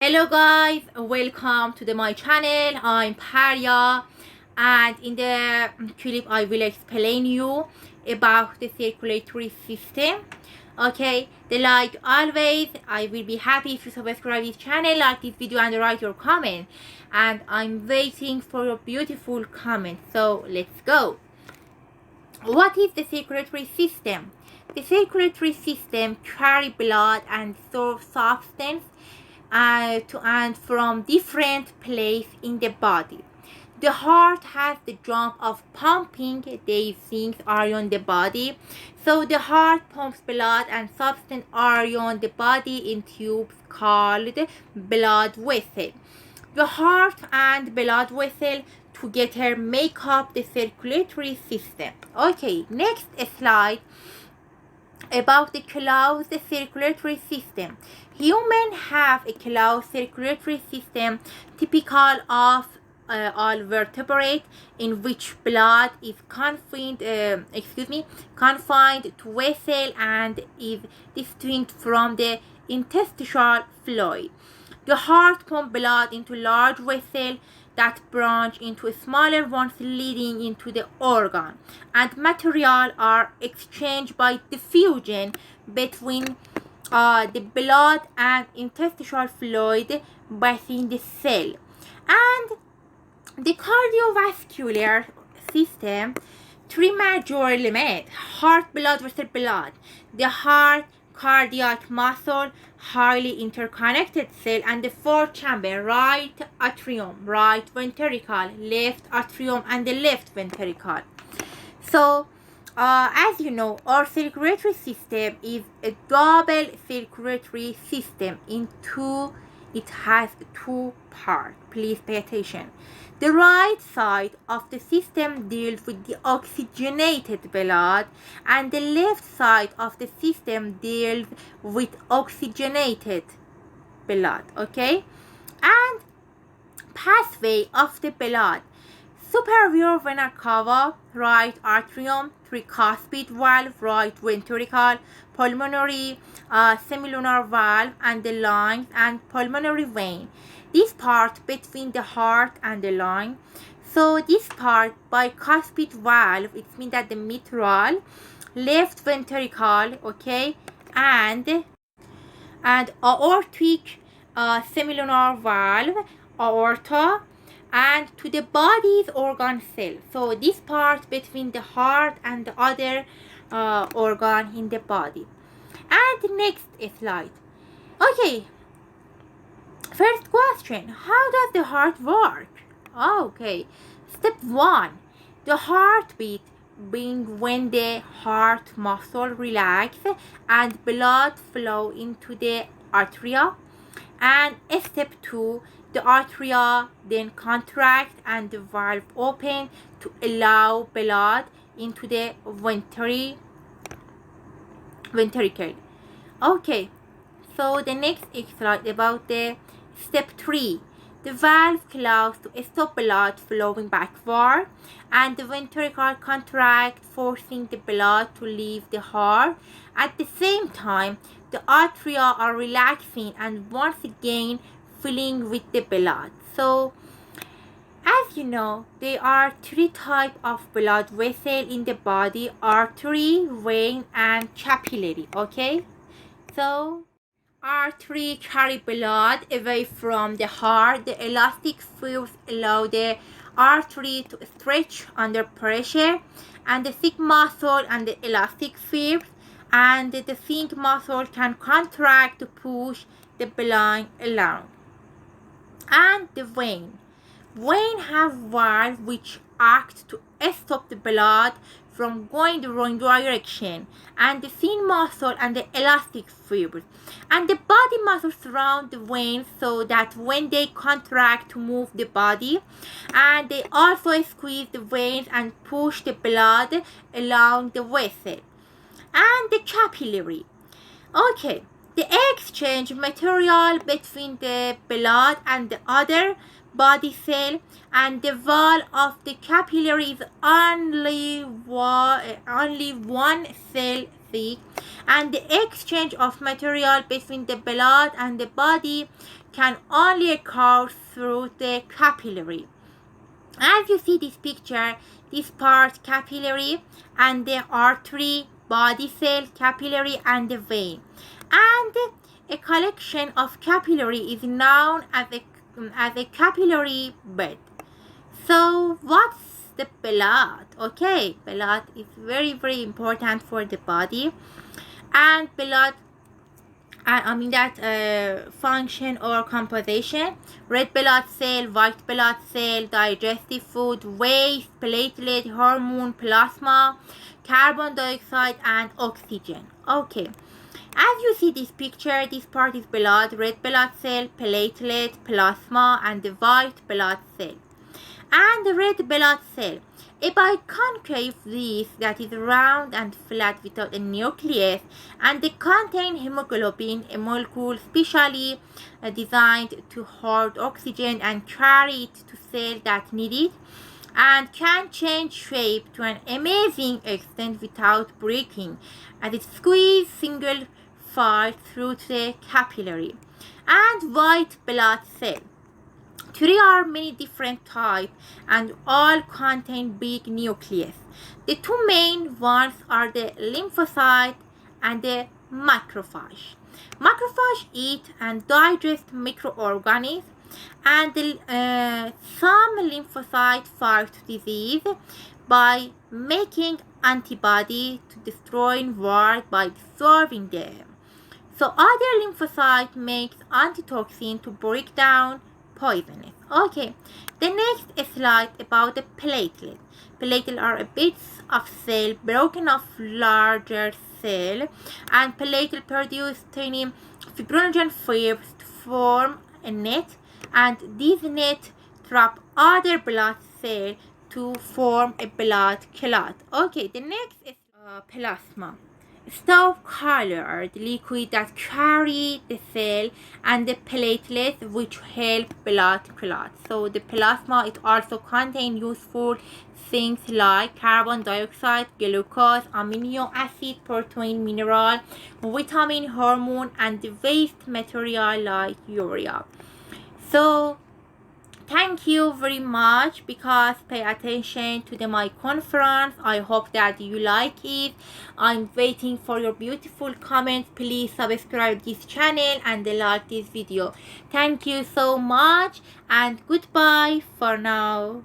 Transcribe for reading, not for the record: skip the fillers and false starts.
Hello guys, welcome to my channel. I'm Paria, and in the clip I will explain you about the circulatory system. Okay, like always, I will be happy if you subscribe this channel, like this video and write your comment, and I'm waiting for your beautiful comment. So let's go. What is the circulatory system? The circulatory system carries blood and substance to and from different places in the body. The heart has the job of pumping these things around the body. So the heart pumps blood and substance around the body in tubes called blood vessels. The heart and blood vessel together make up the circulatory system. Okay, next slide about the closed circulatory system. Humans have a closed circulatory system typical of all vertebrates, in which blood is confined to vessel and is distinct from the interstitial fluid. The heart pumps blood into large vessels that branch into smaller ones leading into the organ, and material are exchanged by diffusion between the blood and interstitial fluid within the cell. And the cardiovascular system, three major elements: heart, blood vessel, blood. The heart, cardiac muscle, highly interconnected cell, and the fourth chamber: right atrium, right ventricle, left atrium, and the left ventricle. So as you know, our circulatory system is a double circulatory system. It has two parts. Please pay attention. The right side of the system deals with the oxygenated blood, and the left side of the system deals with oxygenated blood. Okay? And pathway of the blood: superior vena cava, right atrium, tricuspid valve, right ventricle, pulmonary semilunar valve, and the lungs and pulmonary vein. This part between the heart and the lung. So this part, bicuspid valve, it means that the mitral, left ventricle, okay, and aortic semilunar valve, aorta, and to the body's organ cell. So this part between the heart and the other organ in the body. And next slide. Okay, first question: how does the heart work? Okay, step 1: the heartbeat being when the heart muscle relax and blood flow into the arteria. And step 2: the arteria then contract and the valve open to allow blood into the ventricle. Okay, so the next slide about the step 3: the valve closes to stop blood flowing backward, and the ventricle contract, forcing the blood to leave the heart. At the same time, the arteria are relaxing and once again filling with the blood. So as you know, there are three types of blood vessels in the body: artery, vein, and capillary. Okay, so artery carry blood away from the heart. The elastic fibers allow the artery to stretch under pressure, and the thick muscle and the elastic fibers and the thin muscle can contract to push the blood along. And the vein have valves which act to stop the blood from going the wrong direction, and the thin muscle and the elastic fibers and the body muscles surround the veins so that when they contract to move the body, and they also squeeze the veins and push the blood along the vessel. And the capillary, okay, the exchange material between the blood and the other body cell, and the wall of the capillary is only one cell thick, and the exchange of material between the blood and the body can only occur through the capillary. As you see this picture, this part capillary and the artery, body cell, capillary and the vein. And a collection of capillary is known as a capillary bed. So what's the blood? Okay, blood is very, very important for the body. And blood, function or composition: red blood cell, white blood cell, digestive food, waste, platelet, hormone, plasma, carbon dioxide and oxygen. Okay, as you see this picture, this part is blood, red blood cell, platelet, plasma and the white blood cell. And the red blood cell, a biconcave disc that is round and flat without a nucleus, and they contain hemoglobin, a molecule specially designed to hold oxygen and carry it to cells that need it, and can change shape to an amazing extent without breaking, as it squeezes single file through the capillary. And white blood cell. There are many different types and all contain big nucleus. The two main ones are the lymphocyte and the macrophage. Macrophage eat and digest microorganisms, and some lymphocytes fight disease by making antibody to destroying ward by dissolving them. So other lymphocyte makes antitoxin to break down poisonous. Okay, the next slide about the platelet. Platelets are bits of cell broken off larger cell, and platelets produce tiny fibrinogen fibers to form a net, and these nets trap other blood cells to form a blood clot. Okay, the next is plasma. Stove-colored liquid that carry the cell and the platelets, which help blood clot. So the plasma, it also contains useful things like carbon dioxide, glucose, amino acid, protein, mineral, vitamin, hormone, and the waste material like urea. So thank you very much, because pay attention to my conference. I hope that you like it. I'm waiting for your beautiful comments. Please subscribe this channel and like this video. Thank you so much, and goodbye for now.